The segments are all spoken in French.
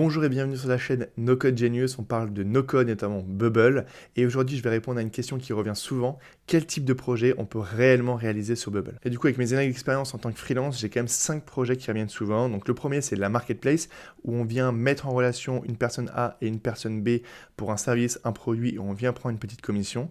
Bonjour et bienvenue sur la chaîne No Code Genius, on parle de no code, notamment Bubble, et aujourd'hui je vais répondre à une question qui revient souvent, quel type de projet on peut réellement réaliser sur Bubble? Et du coup avec mes années d'expérience en tant que freelance, j'ai quand même 5 projets qui reviennent souvent. Donc le premier c'est la marketplace, où on vient mettre en relation une personne A et une personne B pour un service, un produit, et on vient prendre une petite commission.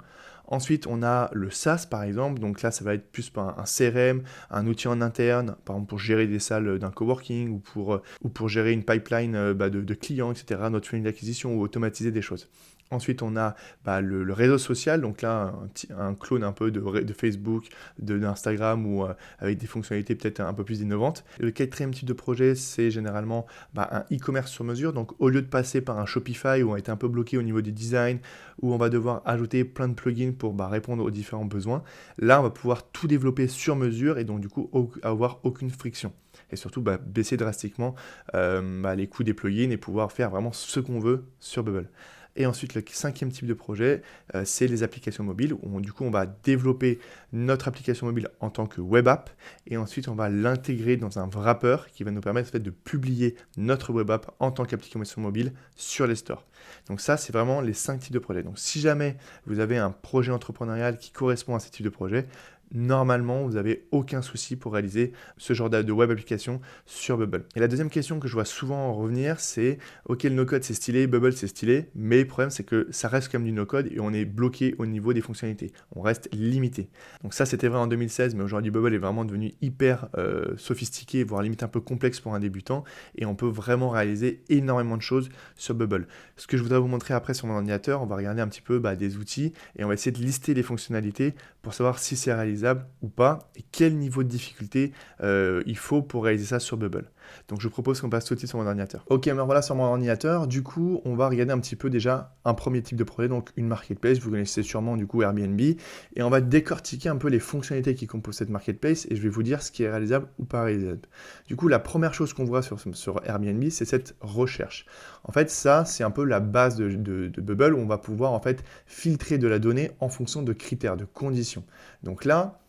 Ensuite, on a le SaaS par exemple, donc là ça va être plus un CRM, un outil en interne, par exemple pour gérer des salles d'un coworking ou pour gérer une pipeline de clients, etc., notre funnel d'acquisition ou automatiser des choses. Ensuite, on a le réseau social, donc là, un clone un peu de Facebook, d'Instagram ou avec des fonctionnalités peut-être un peu plus innovantes. Le quatrième type de projet, c'est généralement un e-commerce sur mesure. Donc, au lieu de passer par un Shopify où on est un peu bloqué au niveau du design, où on va devoir ajouter plein de plugins pour répondre aux différents besoins, là, on va pouvoir tout développer sur mesure et donc, du coup, avoir aucune friction. Et surtout, baisser drastiquement les coûts des plugins et pouvoir faire vraiment ce qu'on veut sur Bubble. Et ensuite, le cinquième type de projet, c'est les applications mobiles, où du coup, on va développer notre application mobile en tant que web app, et ensuite, on va l'intégrer dans un wrapper qui va nous permettre en fait, de publier notre web app en tant qu'application mobile sur les stores. Donc ça, c'est vraiment les 5 types de projets. Donc si jamais vous avez un projet entrepreneurial qui correspond à ces types de projets, normalement, vous n'avez aucun souci pour réaliser ce genre de web application sur Bubble. Et la deuxième question que je vois souvent revenir, c'est OK, le no-code c'est stylé, Bubble c'est stylé, mais le problème c'est que ça reste comme du no-code et on est bloqué au niveau des fonctionnalités. On reste limité. Donc ça, c'était vrai en 2016, mais aujourd'hui, Bubble est vraiment devenu hyper sophistiqué, voire limite un peu complexe pour un débutant, et on peut vraiment réaliser énormément de choses sur Bubble. Ce que je voudrais vous montrer après sur mon ordinateur, on va regarder un petit peu des outils et on va essayer de lister les fonctionnalités pour savoir si c'est réalisable ou pas et quel niveau de difficulté il faut pour réaliser ça sur Bubble. Donc je vous propose qu'on passe tout de suite sur mon ordinateur. Ok, alors voilà sur mon ordinateur, du coup on va regarder un petit peu déjà un premier type de projet, donc une marketplace, vous connaissez sûrement du coup Airbnb, et on va décortiquer un peu les fonctionnalités qui composent cette marketplace et je vais vous dire ce qui est réalisable ou pas réalisable. Du coup la première chose qu'on voit sur Airbnb, c'est cette recherche. En fait ça c'est un peu la base de Bubble où on va pouvoir en fait filtrer de la donnée en fonction de critères, de conditions. Donc là,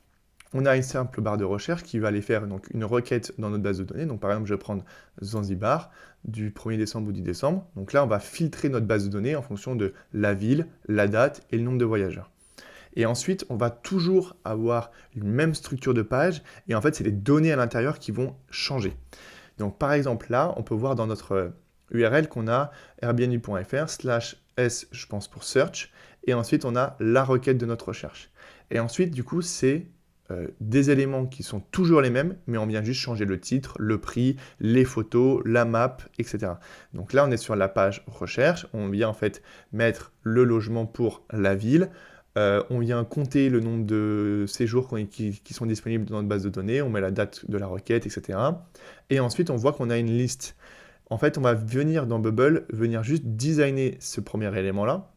on a une simple barre de recherche qui va aller faire donc, une requête dans notre base de données. Donc par exemple, je vais prendre Zanzibar du 1er décembre au 10 décembre. Donc là, on va filtrer notre base de données en fonction de la ville, la date et le nombre de voyageurs. Et ensuite, on va toujours avoir une même structure de page. Et en fait, c'est les données à l'intérieur qui vont changer. Donc par exemple, là, on peut voir dans notre URL qu'on a airbnb.fr/s, je pense, pour search. Et ensuite, on a la requête de notre recherche. Et ensuite, du coup, c'est des éléments qui sont toujours les mêmes, mais on vient juste changer le titre, le prix, les photos, la map, etc. Donc là, on est sur la page recherche, on vient en fait mettre le logement pour la ville, on vient compter le nombre de séjours qui sont disponibles dans notre base de données, on met la date de la requête, etc. Et ensuite, on voit qu'on a une liste. En fait, on va venir dans Bubble, venir juste designer ce premier élément-là,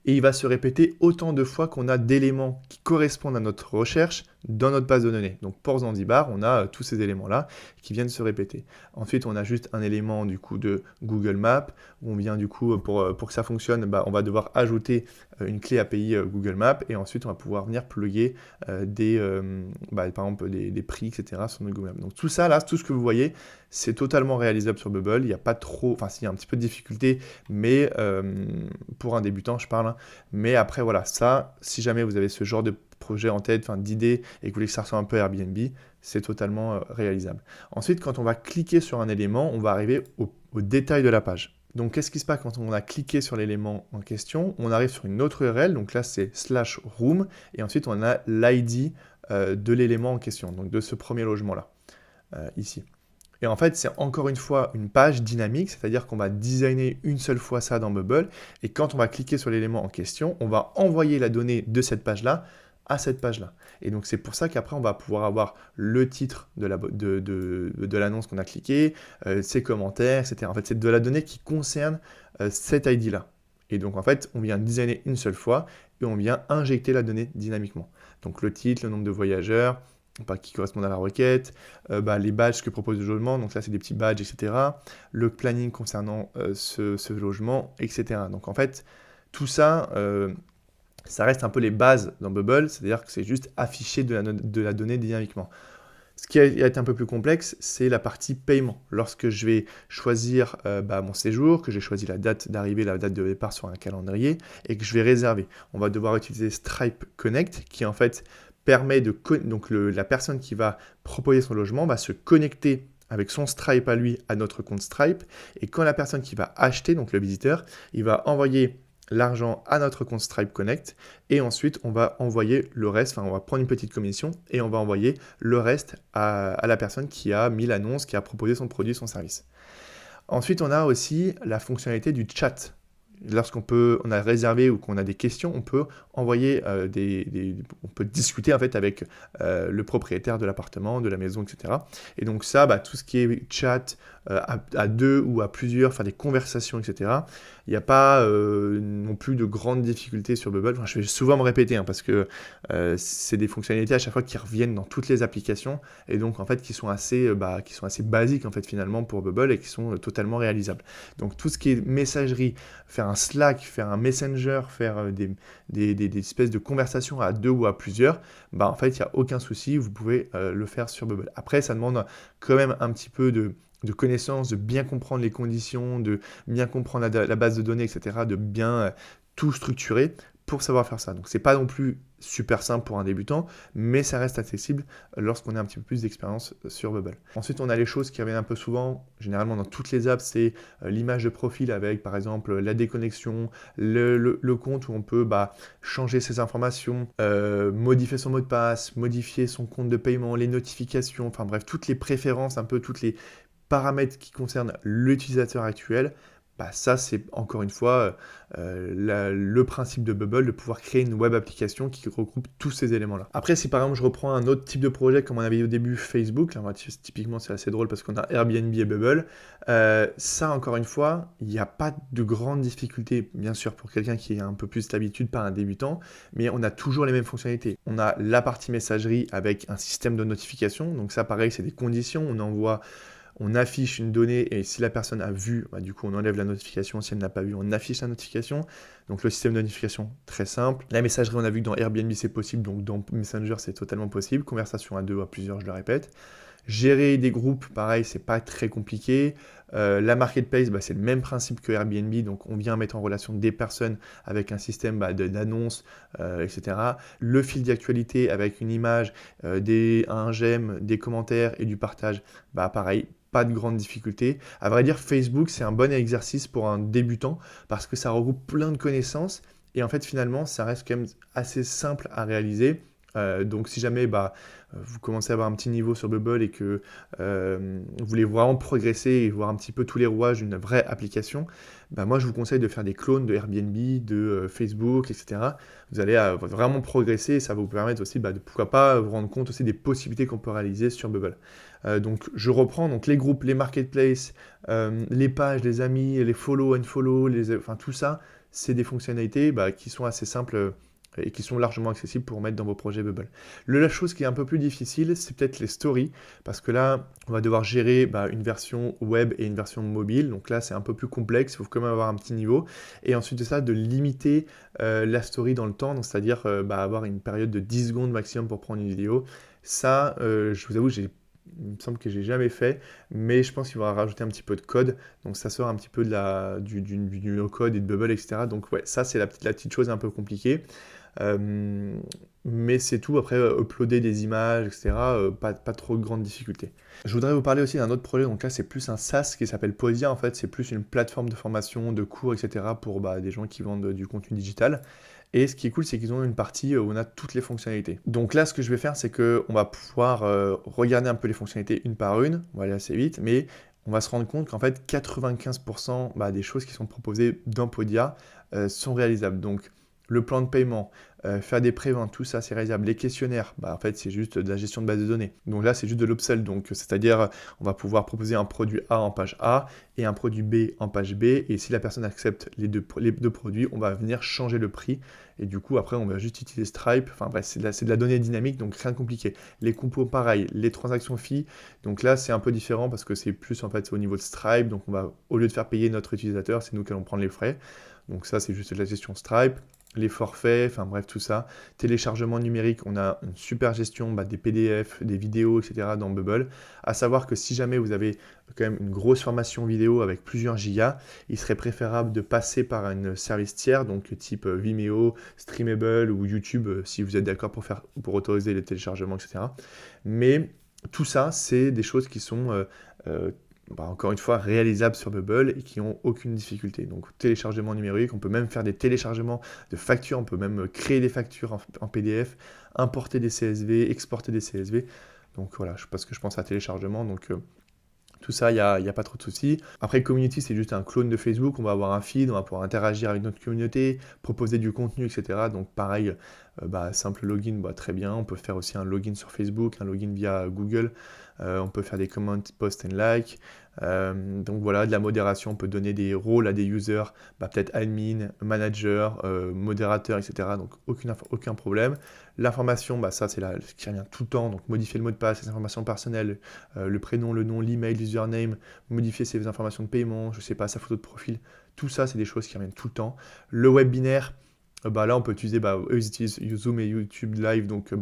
et il va se répéter autant de fois qu'on a d'éléments qui correspondent à notre recherche dans notre base de données. Donc pour Zanzibar, on a tous ces éléments-là qui viennent se répéter. Ensuite, on a juste un élément du coup de Google Maps, où on vient du coup, pour que ça fonctionne, on va devoir ajouter une clé API Google Maps, et ensuite on va pouvoir venir plugger par exemple des prix, etc. sur notre Google Maps. Donc tout ça, là, tout ce que vous voyez, c'est totalement réalisable sur Bubble. Il n'y a pas trop, enfin s'il y a un petit peu de difficulté, mais pour un débutant, je parle. Mais après, voilà, ça, si jamais vous avez ce genre de projet en tête, d'idée, et que vous voulez que ça ressemble un peu à Airbnb, c'est totalement réalisable. Ensuite, quand on va cliquer sur un élément, on va arriver au détail de la page. Donc, qu'est-ce qui se passe quand on a cliqué sur l'élément en question? On arrive sur une autre URL, donc là, c'est /room, et ensuite, on a l'ID de l'élément en question, donc de ce premier logement-là, ici. Et en fait, c'est encore une fois une page dynamique, c'est-à-dire qu'on va designer une seule fois ça dans Bubble, et quand on va cliquer sur l'élément en question, on va envoyer la donnée de cette page-là à cette page-là. Et donc c'est pour ça qu'après, on va pouvoir avoir le titre de l'annonce qu'on a cliqué, ses commentaires, etc. En fait, c'est de la donnée qui concerne cet ID-là. Et donc en fait, on vient designer une seule fois, et on vient injecter la donnée dynamiquement. Donc le titre, le nombre de voyageurs, qui correspondent à la requête, les badges que propose le logement, donc là c'est des petits badges, etc. Le planning concernant ce logement, etc. Donc en fait, tout ça, ça reste un peu les bases dans Bubble, c'est-à-dire que c'est juste afficher de la donnée dynamiquement. Ce qui a été un peu plus complexe, c'est la partie paiement. Lorsque je vais choisir mon séjour, que j'ai choisi la date d'arrivée, la date de départ sur un calendrier et que je vais réserver, on va devoir utiliser Stripe Connect qui en fait permet de... Donc la personne qui va proposer son logement va se connecter avec son Stripe à lui, à notre compte Stripe. Et quand la personne qui va acheter, donc le visiteur, il va envoyer l'argent à notre compte Stripe Connect et ensuite on va envoyer le reste, enfin on va prendre une petite commission et on va envoyer le reste à la personne qui a mis l'annonce, qui a proposé son produit, son service. Ensuite on a aussi la fonctionnalité du chat. On a réservé ou qu'on a des questions, on peut envoyer on peut discuter en fait avec le propriétaire de l'appartement, de la maison, etc. Et donc ça, tout ce qui est chat à deux ou à plusieurs, faire des conversations, etc. Il n'y a pas non plus de grandes difficultés sur Bubble. Enfin, je vais souvent me répéter parce que c'est des fonctionnalités à chaque fois qui reviennent dans toutes les applications et donc en fait qui sont assez basiques en fait finalement pour Bubble et qui sont totalement réalisables. Donc tout ce qui est messagerie, faire un Slack, faire un Messenger, faire des espèces de conversations à deux ou à plusieurs, en fait, il n'y a aucun souci, vous pouvez le faire sur Bubble. Après, ça demande quand même un petit peu de connaissance, de bien comprendre les conditions, de bien comprendre la base de données, etc., de bien tout structurer pour savoir faire ça. Donc, c'est pas non plus super simple pour un débutant, mais ça reste accessible lorsqu'on a un petit peu plus d'expérience sur Bubble. Ensuite, on a les choses qui reviennent un peu souvent, généralement dans toutes les apps, c'est l'image de profil avec, par exemple, la déconnexion, le compte où on peut changer ses informations, modifier son mot de passe, modifier son compte de paiement, les notifications, enfin bref, toutes les préférences, un peu toutes les paramètres qui concernent l'utilisateur actuel. Ça, c'est encore une fois le principe de Bubble, de pouvoir créer une web application qui regroupe tous ces éléments-là. Après, si par exemple je reprends un autre type de projet comme on avait au début Facebook, là, typiquement c'est assez drôle parce qu'on a Airbnb et Bubble, ça encore une fois, il n'y a pas de grandes difficultés, bien sûr pour quelqu'un qui a un peu plus d'habitude, pas un débutant, mais on a toujours les mêmes fonctionnalités. On a la partie messagerie avec un système de notification, donc ça pareil c'est des conditions, on affiche une donnée et si la personne a vu, du coup on enlève la notification, si elle n'a pas vu, on affiche la notification. Donc le système de notification, très simple. La messagerie, on a vu que dans Airbnb c'est possible, donc dans Messenger c'est totalement possible. Conversation à deux ou à plusieurs, je le répète. Gérer des groupes, pareil, c'est pas très compliqué. La marketplace, c'est le même principe que Airbnb, donc on vient mettre en relation des personnes avec un système d'annonces, etc. Le fil d'actualité avec une image, un j'aime, des commentaires et du partage, pareil, pas de grandes difficultés. À vrai dire, Facebook, c'est un bon exercice pour un débutant parce que ça regroupe plein de connaissances et en fait, finalement, ça reste quand même assez simple à réaliser. Donc si jamais vous commencez à avoir un petit niveau sur Bubble et que vous voulez vraiment progresser et voir un petit peu tous les rouages d'une vraie application, moi je vous conseille de faire des clones de Airbnb, de Facebook, etc. Vous allez vraiment progresser et ça va vous permettre aussi de pourquoi pas vous rendre compte aussi des possibilités qu'on peut réaliser sur Bubble. Donc je reprends donc les groupes, les marketplaces, les pages, les amis, les follow, unfollow, enfin tout ça, c'est des fonctionnalités qui sont assez simples et qui sont largement accessibles pour mettre dans vos projets Bubble. La chose qui est un peu plus difficile, c'est peut-être les stories, parce que là, on va devoir gérer une version web et une version mobile, donc là, c'est un peu plus complexe, il faut quand même avoir un petit niveau, et ensuite de ça, de limiter la story dans le temps, donc c'est-à-dire avoir une période de 10 secondes maximum pour prendre une vidéo. Ça, je vous avoue, il me semble que j'ai jamais fait, mais je pense qu'il va rajouter un petit peu de code, donc ça sort un petit peu du no-code et de Bubble, etc. Donc ouais, ça c'est la petite chose un peu compliquée. Mais c'est tout, après uploader des images, etc., pas trop de grandes difficultés. Je voudrais vous parler aussi d'un autre projet, donc là c'est plus un SaaS qui s'appelle Posia, en fait c'est plus une plateforme de formation, de cours, etc. pour des gens qui vendent du contenu digital. Et ce qui est cool, c'est qu'ils ont une partie où on a toutes les fonctionnalités. Donc là, ce que je vais faire, c'est qu'on va pouvoir regarder un peu les fonctionnalités une par une, on va aller assez vite, mais on va se rendre compte qu'en fait, 95% des choses qui sont proposées dans Podia sont réalisables. Donc, le plan de paiement, faire des préventes, tout ça c'est réalisable. Les questionnaires, en fait c'est juste de la gestion de base de données. Donc là c'est juste de l'upsell, donc c'est-à-dire on va pouvoir proposer un produit A en page A et un produit B en page B, et si la personne accepte les deux produits, on va venir changer le prix, et du coup après on va juste utiliser Stripe, enfin bref c'est de la donnée dynamique, donc rien de compliqué. Les compos pareil, les transactions fees, donc là c'est un peu différent parce que c'est plus en fait au niveau de Stripe, donc on va, au lieu de faire payer notre utilisateur, c'est nous qui allons prendre les frais. Donc ça, c'est juste de la gestion Stripe. les forfaits, enfin bref, tout ça. Téléchargement numérique, on a une super gestion des PDF, des vidéos, etc. dans Bubble. À savoir que si jamais vous avez quand même une grosse formation vidéo avec plusieurs gigas, il serait préférable de passer par un service tiers, donc type Vimeo, Streamable ou YouTube, si vous êtes d'accord pour autoriser les téléchargements, etc. Mais tout ça, c'est des choses qui sont encore une fois, réalisables sur Bubble et qui n'ont aucune difficulté. Donc téléchargement numérique, on peut même faire des téléchargements de factures, on peut même créer des factures en PDF, importer des CSV, exporter des CSV. Donc voilà, parce que je pense à téléchargement, donc tout ça, il y a pas trop de soucis. Après, Community, c'est juste un clone de Facebook. On va avoir un feed, on va pouvoir interagir avec notre communauté, proposer du contenu, etc. Donc pareil, simple login, très bien. On peut faire aussi un login sur Facebook, un login via Google. On peut faire des comments, post and like. Donc voilà, de la modération, on peut donner des rôles à des users, peut-être admin, manager, modérateur, etc. Donc aucun problème. L'information, ça c'est ce qui revient tout le temps, donc modifier le mot de passe, les informations personnelles, le prénom, le nom, l'email, l'username, modifier ses informations de paiement, je sais pas, sa photo de profil, tout ça c'est des choses qui reviennent tout le temps. Le web binaire, là on peut utiliser, eux ils utilisent Zoom et YouTube Live, donc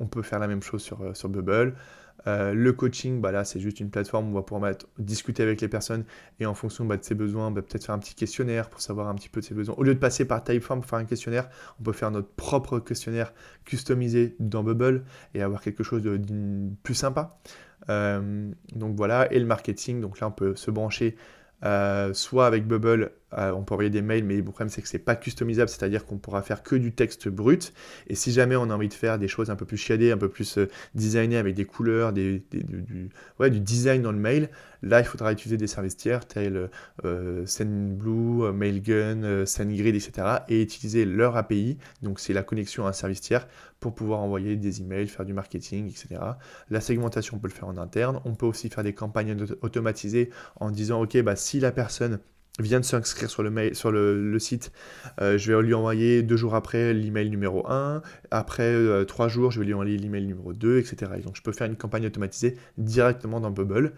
on peut faire la même chose sur Bubble. Le coaching, là c'est juste une plateforme où on va pouvoir discuter avec les personnes et en fonction de ses besoins, peut-être faire un petit questionnaire pour savoir un petit peu de ses besoins. Au lieu de passer par Typeform pour faire un questionnaire, on peut faire notre propre questionnaire customisé dans Bubble et avoir quelque chose de plus sympa. Donc voilà, et le marketing, donc là on peut se brancher soit avec Bubble, on peut envoyer des mails, mais le problème c'est que c'est pas customisable, c'est-à-dire qu'on pourra faire que du texte brut. Et si jamais on a envie de faire des choses un peu plus shadées, un peu plus designées avec des couleurs, du design dans le mail, là il faudra utiliser des services tiers tels SendBlue, Mailgun, SendGrid, etc. et utiliser leur API, donc c'est la connexion à un service tiers pour pouvoir envoyer des emails, faire du marketing, etc. La segmentation, on peut le faire en interne. On peut aussi faire des campagnes automatisées en disant, ok, si la personne vient de s'inscrire sur le site, je vais lui envoyer 2 jours après l'email numéro 1, après 3 jours, je vais lui envoyer l'email numéro 2, etc. Et donc, je peux faire une campagne automatisée directement dans Bubble.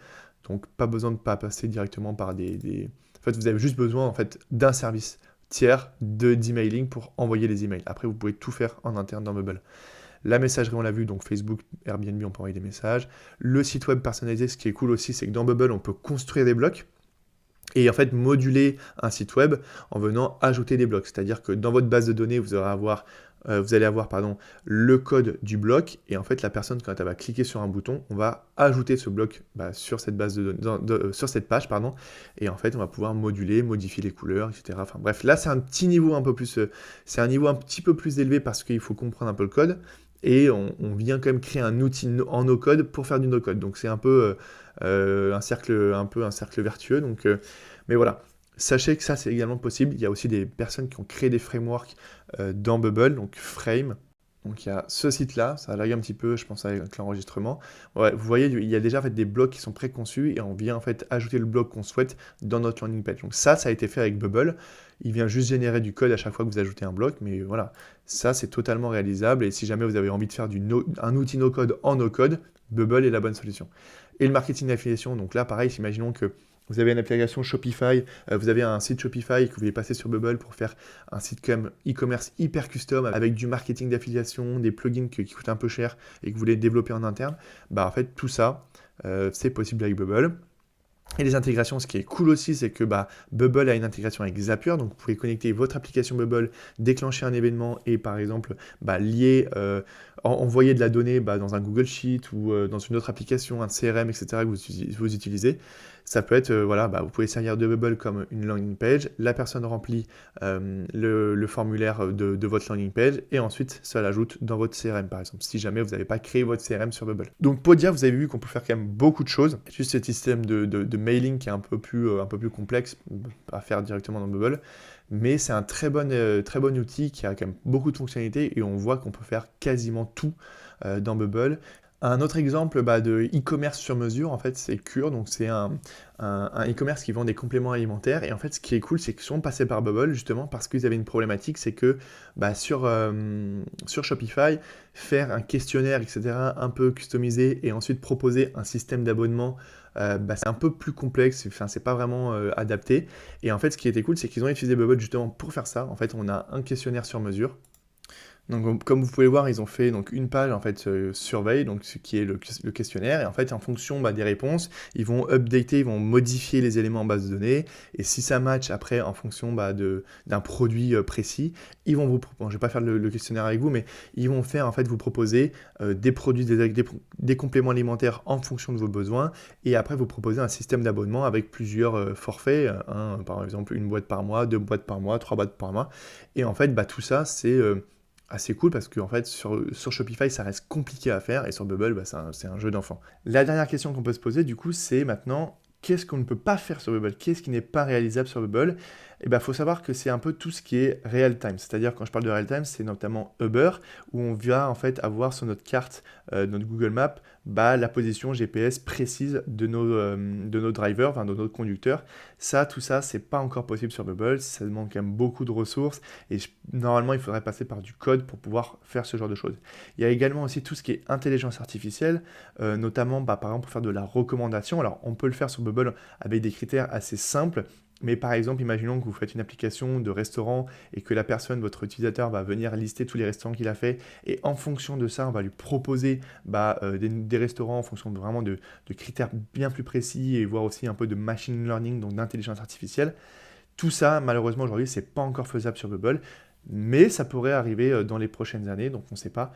Donc, pas besoin de passer directement par des... En fait, vous avez juste besoin d'un service tiers d'emailing pour envoyer les emails. Après, vous pouvez tout faire en interne dans Bubble. La messagerie, on l'a vu, donc Facebook, Airbnb, on peut envoyer des messages. Le site web personnalisé, ce qui est cool aussi, c'est que dans Bubble, on peut construire des blocs et en fait moduler un site web en venant ajouter des blocs. C'est-à-dire que dans votre base de données, vous allez avoir le code du bloc et en fait la personne, quand elle va cliquer sur un bouton, on va ajouter ce bloc sur cette base de données, sur cette page, et en fait on va pouvoir moduler, modifier les couleurs, etc. Enfin bref, là c'est un petit niveau un peu plus, c'est un niveau un petit peu plus élevé parce qu'il faut comprendre un peu le code. Et on vient quand même créer un outil en no-code pour faire du no-code. Donc c'est un peu un cercle vertueux. Donc, mais voilà, sachez que ça c'est également possible. Il y a aussi des personnes qui ont créé des frameworks dans Bubble, donc Frame. Donc il y a ce site-là, ça lag un petit peu, je pense, avec l'enregistrement. Ouais, vous voyez, il y a déjà des blocs qui sont préconçus et on vient ajouter le bloc qu'on souhaite dans notre landing page. Donc ça a été fait avec Bubble. Il vient juste générer du code à chaque fois que vous ajoutez un bloc, mais voilà, ça c'est totalement réalisable. Et si jamais vous avez envie de faire un outil no-code en no-code, Bubble est la bonne solution. Et le marketing d'affiliation, donc là pareil, imaginons que vous avez une application Shopify, vous avez un site Shopify que vous voulez passer sur Bubble pour faire un site comme e-commerce hyper custom avec du marketing d'affiliation, des plugins qui coûtent un peu cher et que vous voulez développer en interne. En fait, tout ça, c'est possible avec Bubble. Et les intégrations, ce qui est cool aussi, c'est que Bubble a une intégration avec Zapier, donc vous pouvez connecter votre application Bubble, déclencher un événement et par exemple lier, envoyer de la donnée dans un Google Sheet ou dans une autre application, un CRM, etc. que vous utilisez. Ça peut être, vous pouvez servir de Bubble comme une landing page, la personne remplit le formulaire de votre landing page et ensuite ça l'ajoute dans votre CRM par exemple, si jamais vous n'avez pas créé votre CRM sur Bubble. Donc Podia, vous avez vu qu'on peut faire quand même beaucoup de choses, juste ce système de mailing qui est un peu plus complexe à faire directement dans Bubble, mais c'est un très bon outil qui a quand même beaucoup de fonctionnalités et on voit qu'on peut faire quasiment tout dans Bubble. Un autre exemple de e-commerce sur mesure, en fait, c'est Cure. Donc, c'est un e-commerce qui vend des compléments alimentaires. Et en fait, ce qui est cool, c'est qu'ils sont passés par Bubble, justement, parce qu'ils avaient une problématique, c'est que sur Shopify, faire un questionnaire, etc., un peu customisé, et ensuite proposer un système d'abonnement c'est un peu plus complexe, enfin, c'est pas vraiment adapté. Et en fait, ce qui était cool, c'est qu'ils ont utilisé Bubble justement pour faire ça. En fait, on a un questionnaire sur mesure. Donc, comme vous pouvez le voir, ils ont fait donc une page en fait survey, donc ce qui est le questionnaire, et en fait en fonction des réponses, ils vont updater, ils vont modifier les éléments en base de données, et si ça match après en fonction d'un produit précis, ils vont vous proposer, je vais pas faire le questionnaire avec vous, mais ils vont faire en fait vous proposer des produits, des compléments alimentaires en fonction de vos besoins, et après vous proposer un système d'abonnement avec plusieurs forfaits, par exemple une boîte par mois, 2 boîtes par mois, 3 boîtes par mois, et en fait tout ça c'est assez cool parce que en fait sur Shopify ça reste compliqué à faire et sur Bubble c'est un jeu d'enfant. La dernière question qu'on peut se poser du coup c'est maintenant qu'est-ce qu'on ne peut pas faire sur Bubble? Qu'est-ce qui n'est pas réalisable sur Bubble? Et ben faut savoir que c'est un peu tout ce qui est real time. C'est-à-dire quand je parle de real time, c'est notamment Uber où on va en fait avoir sur notre carte, notre Google Maps, la position GPS précise de nos drivers, enfin de nos conducteurs. Tout ça, c'est pas encore possible sur Bubble. Ça demande quand même beaucoup de ressources et normalement il faudrait passer par du code pour pouvoir faire ce genre de choses. Il y a également aussi tout ce qui est intelligence artificielle, notamment par exemple pour faire de la recommandation. Alors on peut le faire sur Bubble avec des critères assez simples. Mais par exemple, imaginons que vous faites une application de restaurant et que la personne, votre utilisateur, va venir lister tous les restaurants qu'il a fait et en fonction de ça, on va lui proposer des restaurants en fonction vraiment de critères bien plus précis et voir aussi un peu de machine learning, donc d'intelligence artificielle. Tout ça, malheureusement, aujourd'hui, c'est pas encore faisable sur Bubble, mais ça pourrait arriver dans les prochaines années, donc on ne sait pas.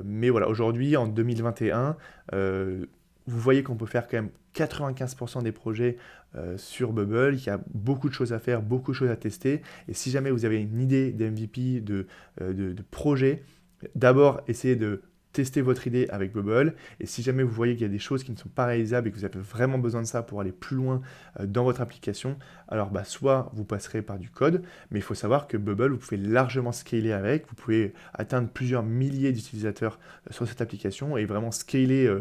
Mais voilà, aujourd'hui, en 2021, vous voyez qu'on peut faire quand même 95% des projets sur Bubble, il y a beaucoup de choses à faire, beaucoup de choses à tester, et si jamais vous avez une idée d'MVP, de projet, d'abord essayez de tester votre idée avec Bubble, et si jamais vous voyez qu'il y a des choses qui ne sont pas réalisables et que vous avez vraiment besoin de ça pour aller plus loin dans votre application, alors soit vous passerez par du code, mais il faut savoir que Bubble, vous pouvez largement scaler avec, vous pouvez atteindre plusieurs milliers d'utilisateurs sur cette application et vraiment scaler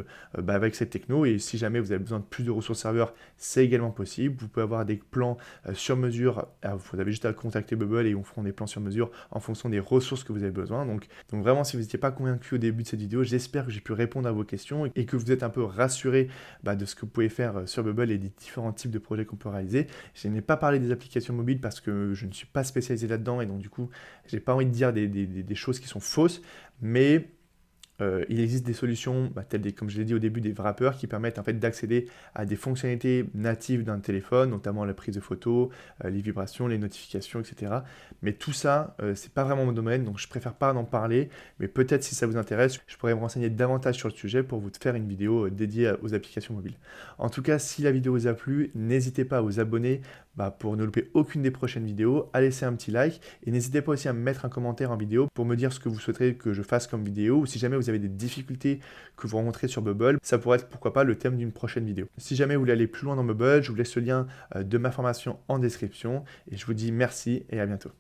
avec cette techno, et si jamais vous avez besoin de plus de ressources serveurs, c'est également possible, vous pouvez avoir des plans sur mesure, vous avez juste à contacter Bubble et ils vous feront des plans sur mesure en fonction des ressources que vous avez besoin, donc vraiment si vous n'étiez pas convaincu au début de cette vidéo, j'espère que j'ai pu répondre à vos questions et que vous êtes un peu rassuré de ce que vous pouvez faire sur Bubble et des différents types de projets qu'on peut réaliser. Je n'ai pas parlé des applications mobiles parce que je ne suis pas spécialisé là-dedans et donc du coup, j'ai pas envie de dire des choses qui sont fausses, mais il existe des solutions, comme je l'ai dit au début, des wrappers qui permettent en fait d'accéder à des fonctionnalités natives d'un téléphone, notamment la prise de photos, les vibrations, les notifications, etc. Mais tout ça, c'est pas vraiment mon domaine, donc je préfère pas en parler. Mais peut-être si ça vous intéresse, je pourrais me renseigner davantage sur le sujet pour vous faire une vidéo dédiée aux applications mobiles. En tout cas, si la vidéo vous a plu, n'hésitez pas à vous abonner pour ne louper aucune des prochaines vidéos, à laisser un petit like et n'hésitez pas aussi à me mettre un commentaire en vidéo pour me dire ce que vous souhaiterez que je fasse comme vidéo ou si jamais vous avez des difficultés que vous rencontrez sur Bubble, ça pourrait être pourquoi pas le thème d'une prochaine vidéo. Si jamais vous voulez aller plus loin dans Bubble, je vous laisse le lien de ma formation en description et je vous dis merci et à bientôt.